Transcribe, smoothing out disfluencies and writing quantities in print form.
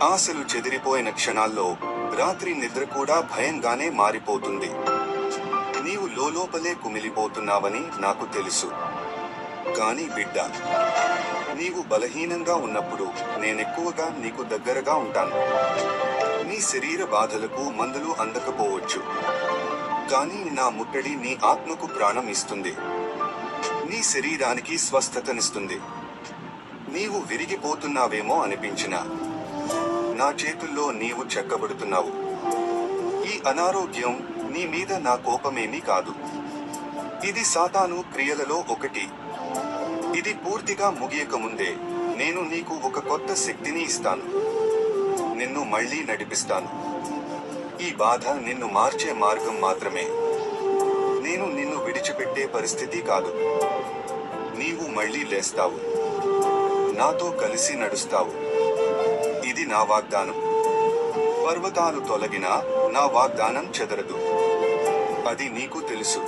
ఆశలు చెదిరిపోయిన క్షణాల్లో రాత్రి నిద్ర కూడా భయంగానే మారిపోతుంది. నీవు లోలోపలే కుమిలిపోతున్నావని నాకు తెలుసు. కానీ బిడ్డా, నీవు బలహీనంగా ఉన్నప్పుడు నేనెక్కువగా నీకు దగ్గరగా ఉంటాను. నీ శరీర బాధలకు మందులు అందకపోవచ్చు, కానీ నా ముట్టడి నీ ఆత్మకు ప్రాణం ఇస్తుంది, నీ శరీరానికి స్వస్థతనిస్తుంది. నీవు విరిగిపోతున్నావేమో అనిపించినా నా చేతుల్లో నీవు చెక్కబడుతున్నావు. ఈ అనారోగ్యం నీ మీద నా కోపమేమీ కాదు. ఇది సాతాను క్రియలలో ఒకటి. ఇది పూర్తిగా ముగియకముందే నేను నీకు ఒక కొత్త శక్తిని ఇస్తాను. నిన్ను మళ్ళీ నడిపిస్తాను. ఈ బాధ నిన్ను మార్చే మార్గం మాత్రమే. నేను నిన్ను విడిచిపెట్టే పరిస్థితి కాదు. నీవు మళ్ళీ లేస్తావు, నాతో కలిసి నడుస్తావు. ఇది నా వాగ్దానం. పర్వతాలు తొలగినా నా వాగ్దానం చెదరదు. అది నీకు తెలుసు.